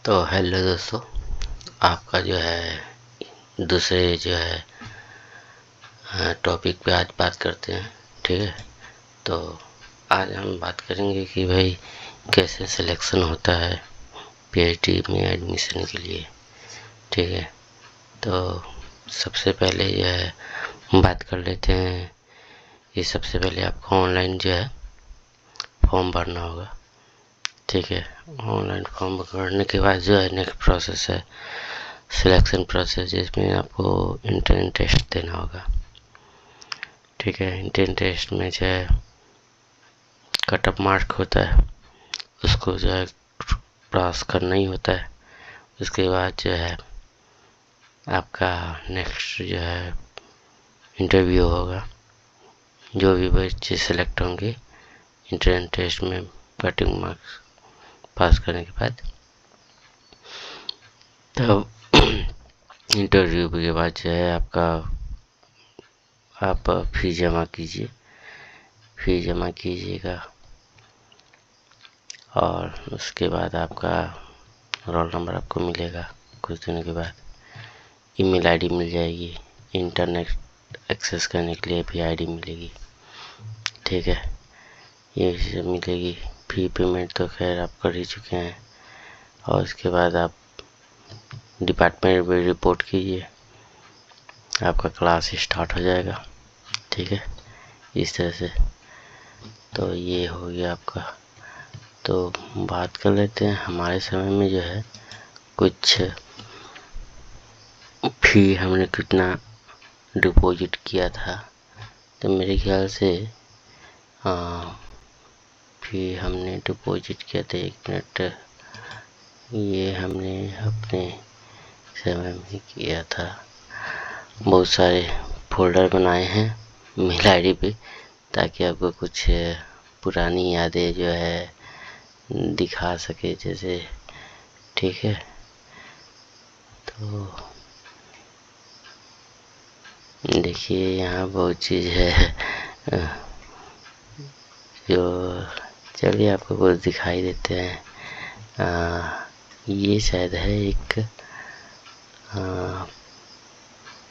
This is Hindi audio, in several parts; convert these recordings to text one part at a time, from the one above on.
तो हेलो दोस्तों, आपका जो है दूसरे जो है टॉपिक पे आज बात करते हैं। ठीक है, तो आज हम बात करेंगे कि भाई कैसे सिलेक्शन होता है पीएचडी में एडमिशन के लिए। ठीक है, तो सबसे पहले जो है बात कर लेते हैं कि सबसे पहले आपको ऑनलाइन जो है फॉर्म भरना होगा। ठीक है, ऑनलाइन फॉर्म भरने के बाद जो है नेक्स्ट प्रोसेस है सिलेक्शन प्रोसेस, जिसमें आपको इंट्रेंस टेस्ट देना होगा। ठीक है, इंट्रेंस टेस्ट में जो है कट ऑफ मार्क होता है, उसको जो है पास करना ही होता है। उसके बाद जो है आपका नेक्स्ट जो है इंटरव्यू होगा। जो भी बच्चे सेलेक्ट होंगे इंट्रेंस टेस्ट में कटिंग मार्क्स पास करने के बाद, तब इंटरव्यू के बाद जो है आप फीस जमा कीजिए। फीस जमा कीजिएगा और उसके बाद आपका रोल नंबर आपको मिलेगा। कुछ दिनों के बाद ईमेल आईडी मिल जाएगी, इंटरनेट एक्सेस करने के लिए भी आईडी मिलेगी। ठीक है, ये सब मिलेगी। फी पेमेंट तो खैर आप कर ही चुके हैं। और उसके बाद आप डिपार्टमेंट में रिपोर्ट कीजिए, आपका क्लास स्टार्ट हो जाएगा। ठीक है, इस तरह से। तो ये हो गया आपका। तो बात कर लेते हैं हमारे समय में जो है कुछ फी हमने कितना डिपॉजिट किया था। तो मेरे ख्याल से फी हमने डिपॉजिट किया था, 1 मिनट, ये हमने अपने समय में किया था। बहुत सारे फोल्डर बनाए हैं मेल आईडी पे, ताकि आपको कुछ पुरानी यादें जो है दिखा सके जैसे। ठीक है, तो देखिए यहाँ बहुत चीज़ है जो, चलिए आपको कुछ दिखाई देते हैं। ये शायद है एक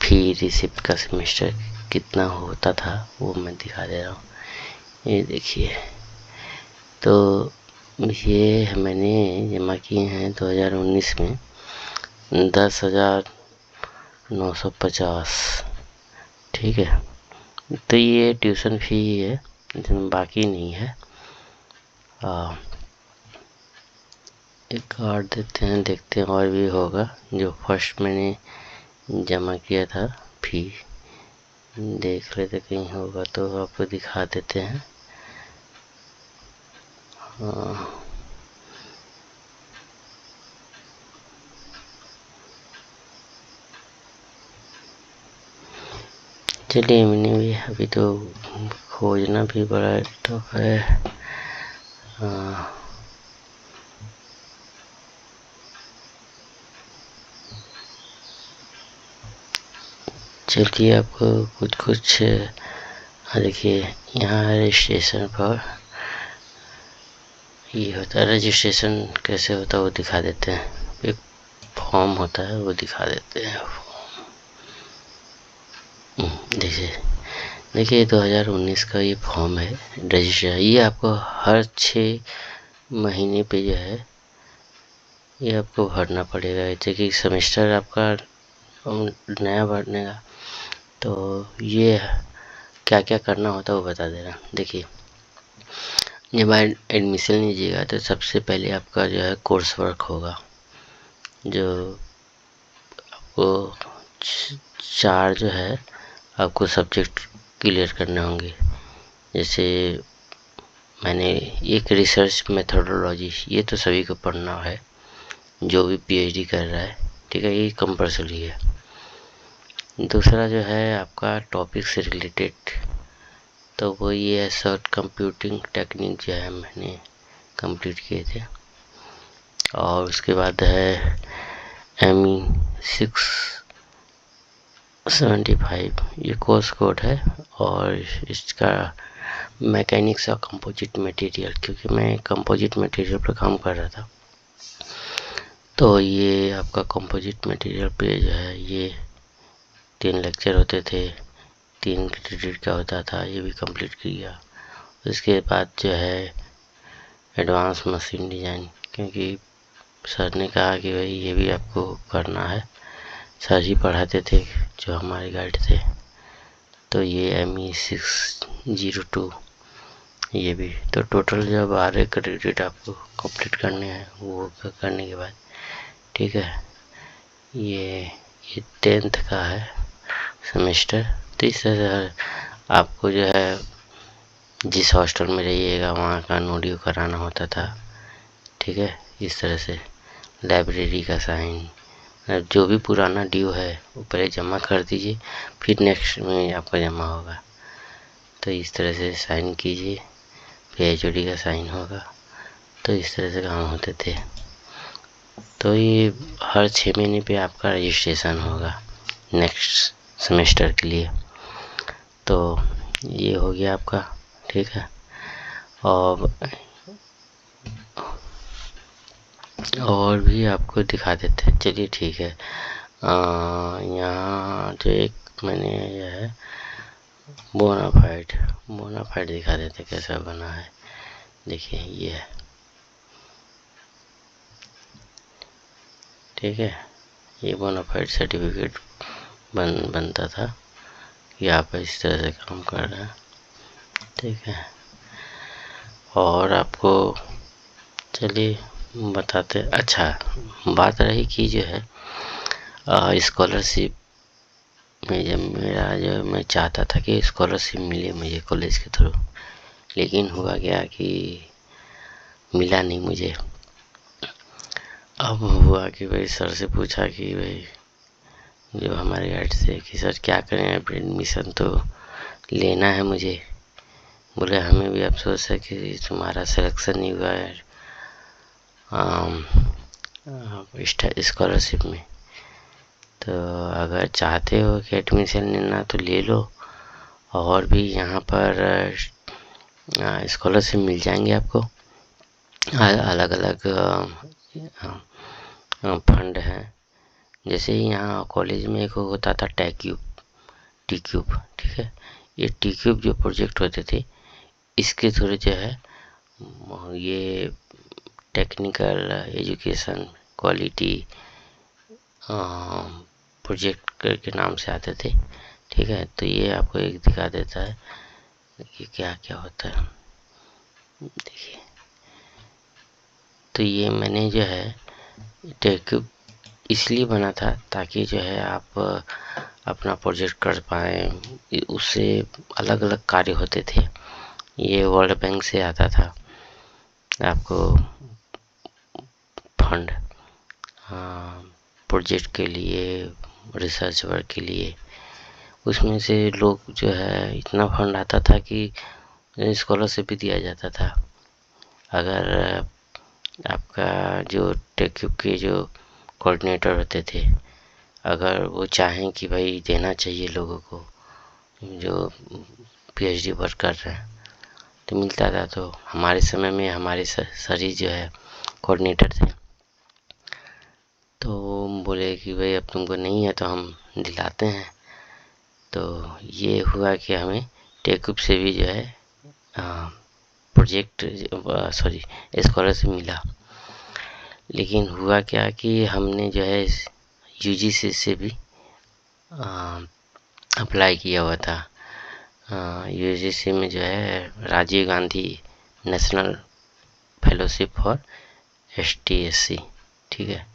फी रिसिप्ट का सेमेस्टर कितना होता था, वो मैं दिखा दे रहा हूँ। ये देखिए, तो ये मैंने जमा किए हैं 2019 में 10,950। ठीक है, तो ये ट्यूशन फी है, इसमें बाकी नहीं है। एक कार्ड देते हैं, देखते हैं और भी होगा। जो फर्स्ट मैंने जमा किया था फी, देख लेते कहीं होगा तो आपको दिखा देते हैं। चलिए, मैंने भी अभी तो खोजना भी बड़ा टफ है। चलिए आपको कुछ देखिए, यहाँ रजिस्ट्रेशन पर ये होता है। रजिस्ट्रेशन कैसे होता है वो दिखा देते हैं। एक फॉर्म होता है वो दिखा देते हैं। देखिए 2019 का ये फॉर्म है रजिस्ट्रेशन। ये आपको हर 6 महीने पे जो है ये आपको भरना पड़ेगा। जैसे कि सेमेस्टर आपका नया भरने का, तो ये क्या क्या करना होता है वो बता दे रहा। देखिए, जब एडमिशन लीजिएगा तो सबसे पहले आपका जो है कोर्स वर्क होगा, जो आपको 4 जो है आपको सब्जेक्ट क्लियर करने होंगे। जैसे मैंने एक रिसर्च मेथोडोलॉजी, ये तो सभी को पढ़ना है जो भी पीएचडी कर रहा है। ठीक है, ये कंपल्सरी है। दूसरा जो है आपका टॉपिक से रिलेटेड, तो वो ये है शॉर्ट कंप्यूटिंग टेक्निक जो है मैंने कंप्लीट किए थे। और उसके बाद है ME 675, ये कोर्स कोड है। और इसका मैकेनिक्स और कंपोजिट मटेरियल, क्योंकि मैं कंपोजिट मटेरियल पर काम कर रहा था, तो ये आपका कंपोजिट मटेरियल पे जो है ये 3 लेक्चर होते थे, 3 क्रेडिट का होता था, ये भी कंप्लीट किया। उसके बाद जो है एडवांस मशीन डिज़ाइन, क्योंकि सर ने कहा कि भाई ये भी आपको करना है। सर ही पढ़ाते थे जो हमारे गाइड थे। तो ये ME602 ये भी, तो टोटल जब 12 क्रेडिट आपको कंप्लीट करने हैं, वो करने के बाद ठीक है ये 10th का है सेमेस्टर। तो इस तरह से आपको जो है जिस हॉस्टल में रहिएगा वहाँ का नोडियो कराना होता था। ठीक है, इस तरह से लाइब्रेरी का साइन, जो भी पुराना ड्यू है वो पहले जमा कर दीजिए, फिर नेक्स्ट में आपका जमा होगा। तो इस तरह से साइन कीजिए, फिर HOD का साइन होगा। तो इस तरह से काम होते थे। तो ये हर 6 महीने पे आपका रजिस्ट्रेशन होगा नेक्स्ट सेमेस्टर के लिए। तो ये हो गया आपका, ठीक है। और भी आपको दिखा देते हैं, चलिए ठीक है। यहाँ जो एक मैंने यह है बोनाफाइड दिखा देते कैसा बना है। देखिए ये है, ठीक है। ये बोनाफाइड सर्टिफिकेट बनता था कि आप इस तरह से काम कर रहे हैं, ठीक है। और आपको चलिए बताते, अच्छा बात रही कि जो है स्कॉलरशिप में, जब मेरा जो मैं चाहता था कि स्कॉलरशिप मिले मुझे कॉलेज के थ्रू, लेकिन हुआ क्या कि मिला नहीं मुझे। अब हुआ कि भाई सर से पूछा कि भाई जो हमारे गाइड से कि सर क्या करें, अब एडमिशन तो लेना है मुझे। बोले हमें भी अफसोस है कि तुम्हारा सिलेक्शन नहीं हुआ है स्कॉलरशिप में। तो अगर चाहते हो कि एडमिशन लेना तो ले लो, और भी यहाँ पर स्कॉलरशिप मिल जाएंगे आपको। अलग अलग फंड हैं। जैसे ही यहाँ कॉलेज में एक होता था टी क्यूब, ठीक है। ये टी क्यूब जो प्रोजेक्ट होते थे, इसके थ्रू जो है ये टेक्निकल एजुकेशन क्वालिटी प्रोजेक्ट के नाम से आते थे, ठीक है। तो ये आपको एक दिखा देता है कि क्या क्या होता है, देखिए। तो ये मैंने जो है टेक्यूब इसलिए बना था ताकि जो है आप अपना प्रोजेक्ट कर पाएँ। उससे अलग अलग कार्य होते थे। ये वर्ल्ड बैंक से आता था आपको फंड, प्रोजेक्ट के लिए, रिसर्च वर्क के लिए। उसमें से लोग जो है इतना फंड आता था कि स्कॉलरशिप भी दिया जाता था। अगर आपका जो टेक्यूब के जो कोऑर्डिनेटर होते थे, अगर वो चाहें कि भाई देना चाहिए लोगों को जो PhD वर्क कर रहे हैं, तो मिलता था। तो हमारे समय में हमारे सर ही जो है कोऑर्डिनेटर थे। तो बोले कि भाई अब तुमको नहीं है तो हम दिलाते हैं। तो ये हुआ कि हमें टेक्यूब से भी जो है प्रोजेक्ट स्कॉलरशिप मिला। लेकिन हुआ क्या कि हमने जो है UGC से भी अप्लाई किया हुआ था। UGC में जो है Rajiv Gandhi national fellowship for ST/SC, ठीक है,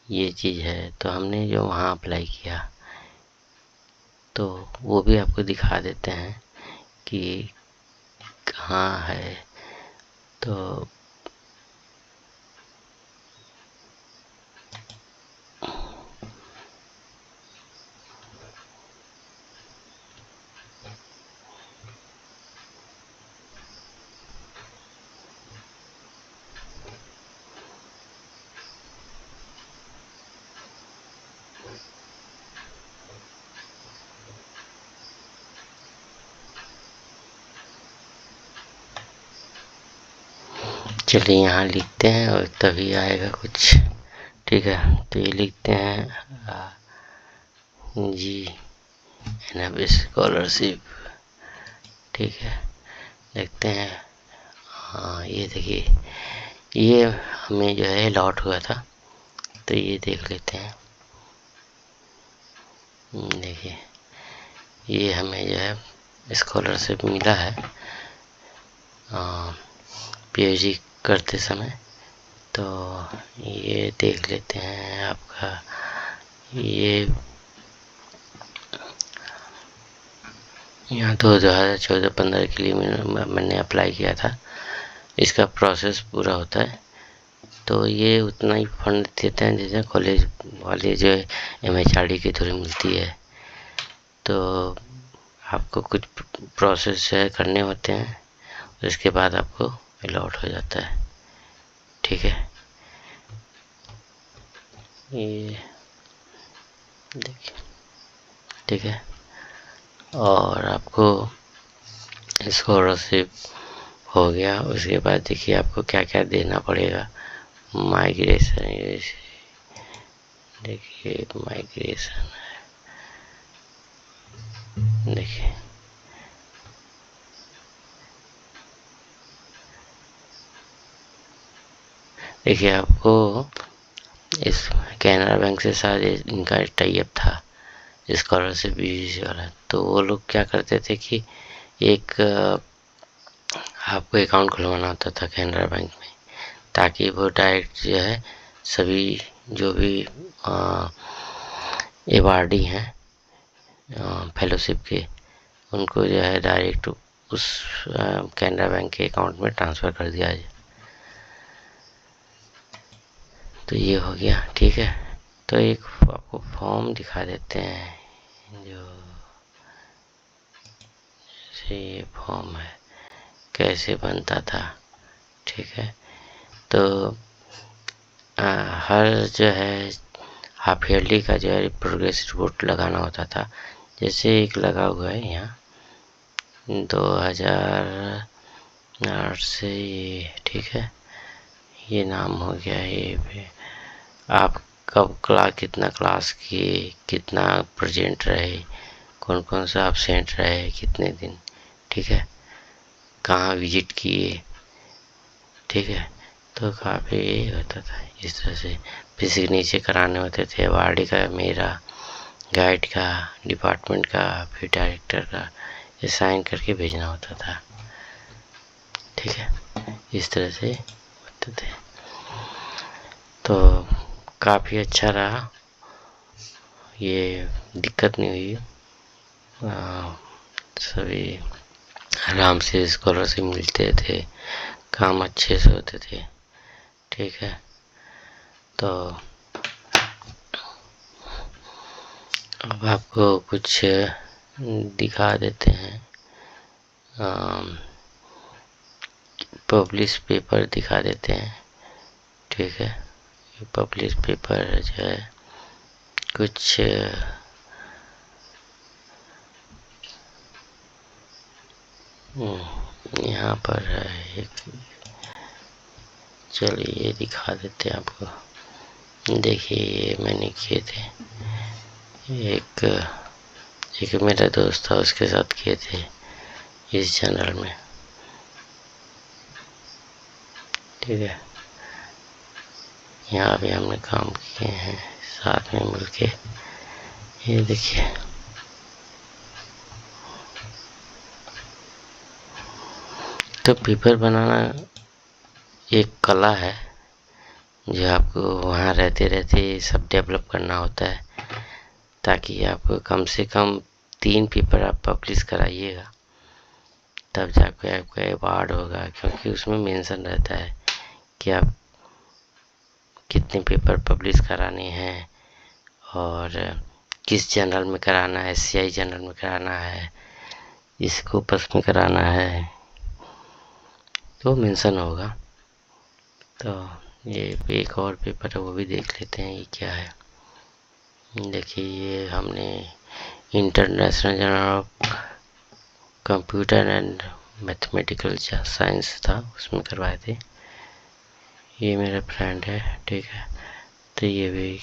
ये चीज़ है। तो हमने जो वहाँ अप्लाई किया, तो वो भी आपको दिखा देते हैं कि कहाँ है। तो चलिए यहाँ लिखते हैं और तभी आएगा कुछ, ठीक है। तो ये लिखते हैं जी एनएफ स्कॉलरशिप, ठीक है, देखते हैं। हाँ ये देखिए, ये हमें जो है अलॉट हुआ था, तो ये देख लेते हैं। देखिए ये हमें जो है स्कॉलरशिप मिला है पीएचडी करते समय। तो ये देख लेते हैं आपका, ये यहाँ 2014-15 के लिए मैंने अप्लाई किया था। इसका प्रोसेस पूरा होता है, तो ये उतना ही फंड देते हैं जैसे कॉलेज वाले जो एमएचआरडी के थ्रू मिलती है। तो आपको कुछ प्रोसेस करने होते हैं, उसके बाद आपको अलॉट हो जाता है, ठीक है। ये देखिए, ठीक है। और आपको स्कॉलरशिप हो गया, उसके बाद देखिए आपको क्या क्या देना पड़ेगा। माइग्रेशन, देखिए माइग्रेशन, देखिए देखिए आपको इस कैनरा बैंक से सारे इनका टाई अप था स्कॉलरशिप बीसी वाला। तो वो लोग क्या करते थे कि एक आपको अकाउंट खुलवाना होता था कैनरा बैंक में, ताकि वो डायरेक्ट जो है सभी जो भी एवार्डी हैं फेलोशिप के, उनको जो है डायरेक्ट उस कैनरा बैंक के अकाउंट में ट्रांसफ़र कर दिया जाए। तो ये हो गया, ठीक है। तो एक आपको फॉर्म दिखा देते हैं, जो ये फॉर्म है कैसे बनता था, ठीक है। तो हर जो है हाफ ईयरली का जो है प्रोग्रेस रिपोर्ट लगाना होता था। जैसे एक लगा हुआ है यहाँ 2008 से, ये ठीक है, ये नाम हो गया। ये आप कब कितना क्लास किए, कितना प्रेजेंट रहे, कौन कौन सा एब्सेंट रहे, कितने दिन, ठीक है, कहाँ विजिट किए, ठीक है। तो काफ़ी होता था इस तरह से। फिर सिग्नेचर कराने होते थे, वार्डी का, मेरा, गाइड का, डिपार्टमेंट का, फिर डायरेक्टर का, ये साइन करके भेजना होता था, ठीक है। इस तरह से होते थे। तो काफ़ी अच्छा रहा, ये दिक्कत नहीं हुई, सभी आराम से स्कॉलरशिप मिलते थे, काम अच्छे से होते थे, ठीक है। तो अब आपको कुछ दिखा देते हैं, पब्लिश पेपर दिखा देते हैं, ठीक है। पब्लिश पेपर जो है कुछ यहाँ पर है एक, चलिए ये दिखा देते हैं आपको। देखिए ये मैंने किए थे, एक मेरा दोस्त था, उसके साथ किए थे इस जनरल में, ठीक है। यहाँ भी हमने काम किए हैं साथ में मिलके, ये देखिए। तो पेपर बनाना एक कला है, जो आपको वहाँ रहते रहते सब डेवलप करना होता है, ताकि आप कम से कम 3 पेपर आप पब्लिश कराइएगा, तब जाके आपका अवार्ड होगा। क्योंकि उसमें मेंशन रहता है कि आप कितने पेपर पब्लिश कराने हैं, और किस जर्नल में कराना है, एशियाई जर्नल में कराना है, स्कोपस में कराना है, तो मेंशन होगा। तो ये एक और पेपर है, वो भी देख लेते हैं ये क्या है। देखिए ये हमने international journal of computer and mathematical science था, उसमें करवाए थे। ये मेरा फ्रेंड है, ठीक है। तो ये भी,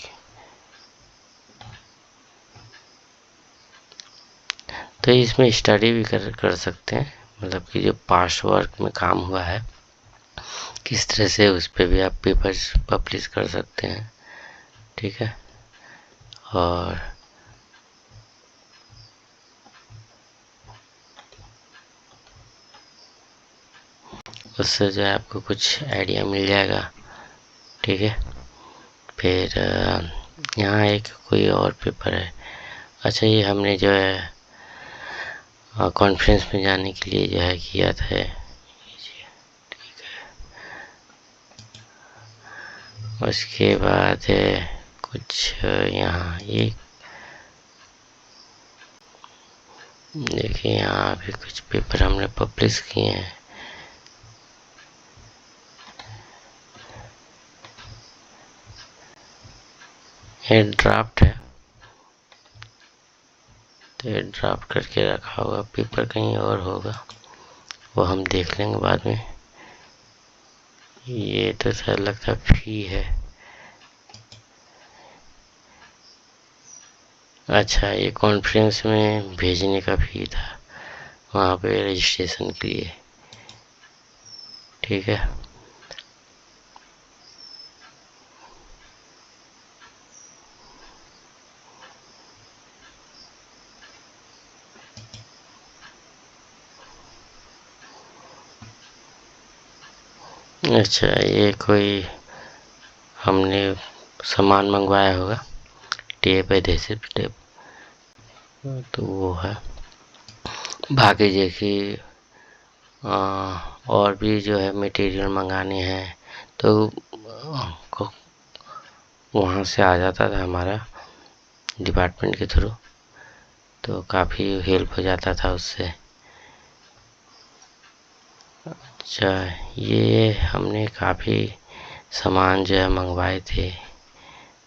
तो इसमें स्टडी भी कर सकते हैं, मतलब कि जो पास्ट वर्क में काम हुआ है किस तरह से, उस पर भी आप पेपर्स पब्लिश कर सकते हैं। ठीक है, और उससे जो है आपको कुछ आइडिया मिल जाएगा। ठीक है, फिर यहाँ एक कोई और पेपर है। अच्छा, ये हमने जो है कॉन्फ्रेंस में जाने के लिए जो है किया था। ठीक है, उसके बाद कुछ यहाँ एक देखिए, यहाँ भी कुछ पेपर हमने पब्लिश किए हैं। ये ड्राफ्ट है, तो ये ड्राफ्ट करके रखा होगा, पेपर कहीं और होगा, वो हम देख लेंगे बाद में। ये तो सर लगता फी है। अच्छा, ये कॉन्फ्रेंस में भेजने का फी था, वहाँ पे रजिस्ट्रेशन के लिए। ठीक है, अच्छा, ये कोई हमने सामान मंगवाया होगा, टेप एडहेसिव टेप, तो वो है। बाकी देखिए और भी जो है मटेरियल मंगाने हैं तो वहाँ से आ जाता था हमारा डिपार्टमेंट के थ्रू, तो काफ़ी हेल्प हो जाता था उससे। अच्छा, ये हमने काफ़ी सामान जो है मंगवाए थे,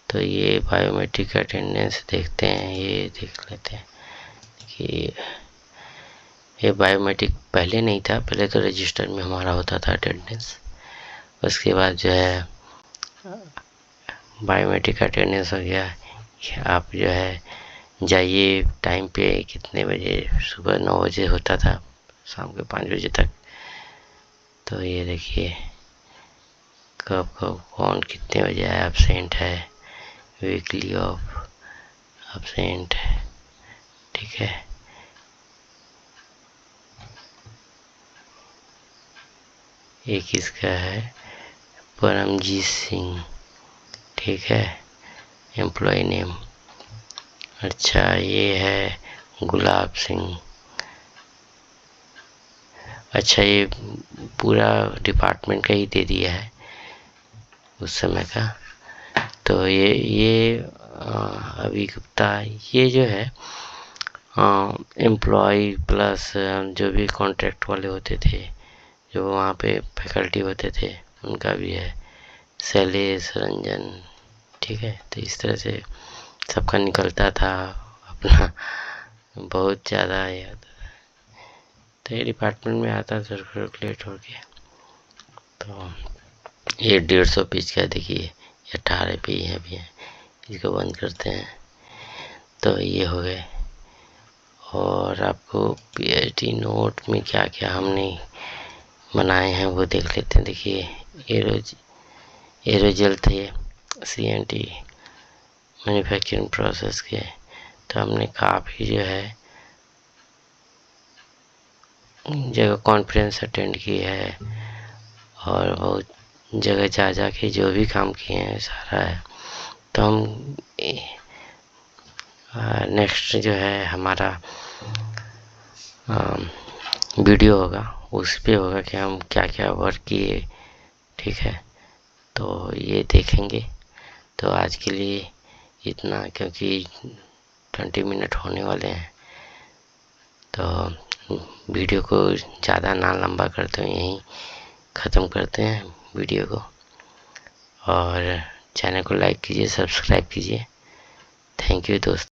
तो ये बायोमेट्रिक अटेंडेंस देखते हैं, ये देख लेते हैं कि ये बायोमेट्रिक पहले नहीं था, पहले तो रजिस्टर में हमारा होता था अटेंडेंस, उसके बाद जो है बायोमेट्रिक अटेंडेंस हो गया। आप जो है जाइए टाइम पे, कितने बजे, सुबह 9 बजे होता था, शाम के 5 बजे तक। तो ये देखिए कब कब कौन कितने बजे आया, एब्सेंट है, वीकली ऑफ, एब्सेंट है। ठीक है, एक इसका है परमजीत सिंह। ठीक है, एम्प्लॉय नेम। अच्छा, ये है गुलाब सिंह। अच्छा, ये पूरा डिपार्टमेंट का ही दे दिया है उस समय का। तो ये अभी गुप्ता, ये जो है एम्प्लॉय प्लस जो भी कॉन्ट्रैक्ट वाले होते थे, जो वहाँ पे फैकल्टी होते थे, उनका भी है, शैलेश रंजन। ठीक है, तो इस तरह से सबका निकलता था अपना, बहुत ज़्यादा याद। तो ये डिपार्टमेंट में आता था सर्कुलेट होके। तो ये 150 पेज का देखिए, 18 पेज है भी है। इसको बंद करते हैं, तो ये हो गए। और आपको पीएचडी नोट में क्या क्या हमने बनाए हैं वो देख लेते हैं। देखिए एरोजेल थे, सीएनटी मैन्युफैक्चरिंग प्रोसेस के, तो हमने काफ़ी जो है जगह कॉन्फ्रेंस अटेंड की है, और बहुत जगह जा के जो भी काम किए हैं सारा है। तो हम नेक्स्ट जो है हमारा वीडियो होगा, उस पे होगा कि हम क्या क्या वर्क किए। ठीक है, तो ये देखेंगे। तो आज के लिए इतना, क्योंकि 20 मिनट होने वाले हैं, तो वीडियो को ज़्यादा ना लंबा करते हुए यहीं ख़त्म करते हैं वीडियो को। और चैनल को लाइक कीजिए, सब्सक्राइब कीजिए। थैंक यू दोस्तों।